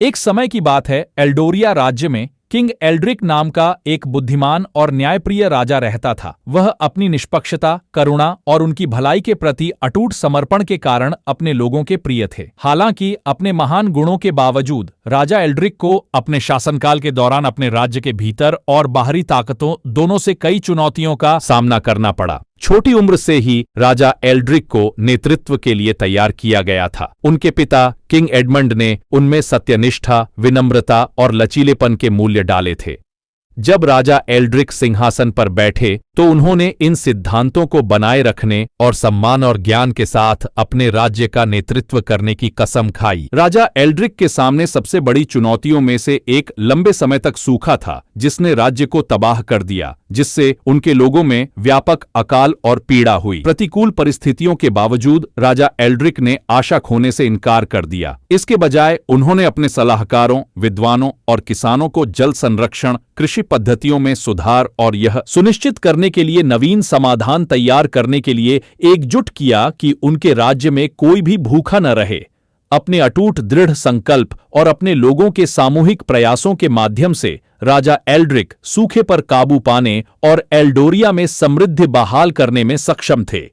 एक समय की बात है, एल्डोरिया राज्य में किंग एल्ड्रिक नाम का एक बुद्धिमान और न्यायप्रिय राजा रहता था। वह अपनी निष्पक्षता, करुणा और उनकी भलाई के प्रति अटूट समर्पण के कारण अपने लोगों के प्रिय थे। हालांकि अपने महान गुणों के बावजूद राजा एल्ड्रिक को अपने शासनकाल के दौरान अपने राज्य के भीतर और बाहरी ताकतों दोनों से कई चुनौतियों का सामना करना पड़ा। छोटी उम्र से ही राजा एल्ड्रिक को नेतृत्व के लिए तैयार किया गया था। उनके पिता किंग एडमंड ने उनमें सत्यनिष्ठा, विनम्रता और लचीलेपन के मूल्य डाले थे। जब राजा एल्ड्रिक सिंहासन पर बैठे तो उन्होंने इन सिद्धांतों को बनाए रखने और सम्मान और ज्ञान के साथ अपने राज्य का नेतृत्व करने की कसम खाई। राजा एल्ड्रिक के सामने सबसे बड़ी चुनौतियों में से एक लंबे समय तक सूखा था, जिसने राज्य को तबाह कर दिया, जिससे उनके लोगों में व्यापक अकाल और पीड़ा हुई। प्रतिकूल परिस्थितियों के बावजूद राजा एल्ड्रिक ने आशा खोने से इनकार कर दिया। इसके बजाय उन्होंने अपने सलाहकारों, विद्वानों और किसानों को जल संरक्षण, कृषि पद्धतियों में सुधार और यह सुनिश्चित करने के लिए नवीन समाधान तैयार करने के लिए एकजुट किया कि उनके राज्य में कोई भी भूखा न रहे। अपने अटूट दृढ़ संकल्प और अपने लोगों के सामूहिक प्रयासों के माध्यम से राजा एल्ड्रिक सूखे पर काबू पाने और एल्डोरिया में समृद्धि बहाल करने में सक्षम थे।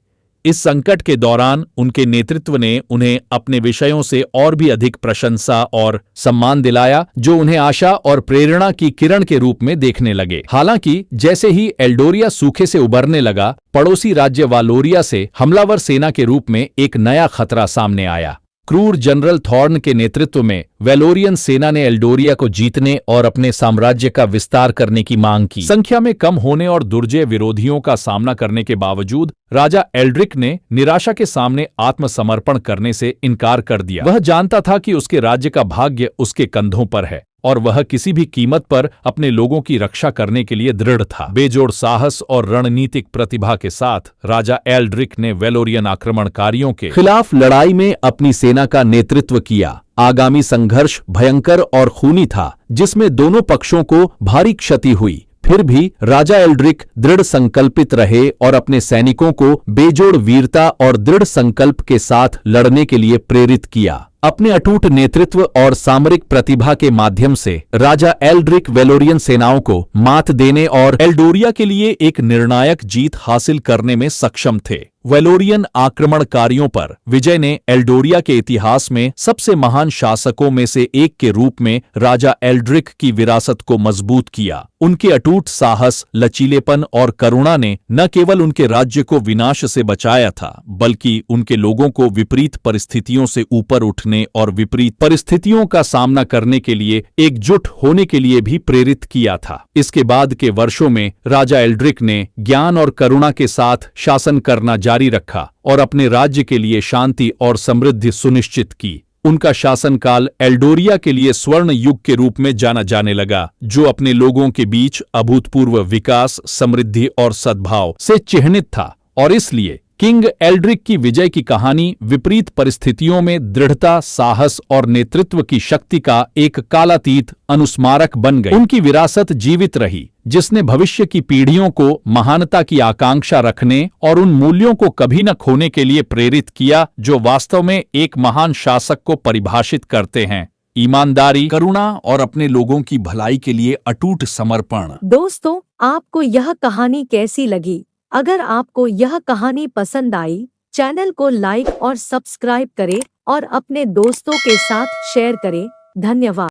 इस संकट के दौरान उनके नेतृत्व ने उन्हें अपने विषयों से और भी अधिक प्रशंसा और सम्मान दिलाया, जो उन्हें आशा और प्रेरणा की किरण के रूप में देखने लगे। हालांकि जैसे ही एल्डोरिया सूखे से उबरने लगा, पड़ोसी राज्य वालोरिया से हमलावर सेना के रूप में एक नया खतरा सामने आया। क्रूर जनरल थॉर्न के नेतृत्व में वेलोरियन सेना ने एल्डोरिया को जीतने और अपने साम्राज्य का विस्तार करने की मांग की। संख्या में कम होने और दुर्जय विरोधियों का सामना करने के बावजूद राजा एल्ड्रिक ने निराशा के सामने आत्मसमर्पण करने से इनकार कर दिया। वह जानता था कि उसके राज्य का भाग्य उसके कंधों पर है और वह किसी भी कीमत पर अपने लोगों की रक्षा करने के लिए दृढ़ था। बेजोड़ साहस और रणनीतिक प्रतिभा के साथ राजा एल्ड्रिक ने वेलोरियन आक्रमणकारियों के खिलाफ लड़ाई में अपनी सेना का नेतृत्व किया। आगामी संघर्ष भयंकर और खूनी था, जिसमें दोनों पक्षों को भारी क्षति हुई। फिर भी राजा एल्ड्रिक दृढ़ संकल्पित रहे और अपने सैनिकों को बेजोड़ वीरता और दृढ़ संकल्प के साथ लड़ने के लिए प्रेरित किया। अपने अटूट नेतृत्व और सामरिक प्रतिभा के माध्यम से राजा एल्ड्रिक वेलोरियन सेनाओं को मात देने और एल्डोरिया के लिए एक निर्णायक जीत हासिल करने में सक्षम थे। वेलोरियन आक्रमणकारियों पर विजय ने एल्डोरिया के इतिहास में सबसे महान शासकों में से एक के रूप में राजा एल्ड्रिक की विरासत को मजबूत किया। उनके अटूट साहस, लचीलेपन और करुणा ने न केवल उनके राज्य को विनाश से बचाया था, बल्कि उनके लोगों को विपरीत परिस्थितियों से ऊपर उठने और विपरीत परिस्थितियों का सामना करने के लिए एकजुट होने के लिए भी प्रेरित किया था। इसके बाद के वर्षों में राजा एल्ड्रिक ने ज्ञान और करुणा के साथ शासन करना जारी रखा और अपने राज्य के लिए शांति और समृद्धि सुनिश्चित की। उनका शासनकाल एल्डोरिया के लिए स्वर्ण युग के रूप में जाना जाने लगा, जो अपने लोगों के बीच अभूतपूर्व विकास, समृद्धि और सद्भाव से चिह्नित था। और इसलिए किंग एल्ड्रिक की विजय की कहानी विपरीत परिस्थितियों में दृढ़ता, साहस और नेतृत्व की शक्ति का एक कालातीत अनुस्मारक बन गई। उनकी विरासत जीवित रही, जिसने भविष्य की पीढ़ियों को महानता की आकांक्षा रखने और उन मूल्यों को कभी न खोने के लिए प्रेरित किया, जो वास्तव में एक महान शासक को परिभाषित करते हैं: ईमानदारी, करुणा और अपने लोगों की भलाई के लिए अटूट समर्पण। दोस्तों, आपको यह कहानी कैसी लगी? अगर आपको यह कहानी पसंद आई, चैनल को लाइक और सब्सक्राइब करें और अपने दोस्तों के साथ शेयर करें। धन्यवाद।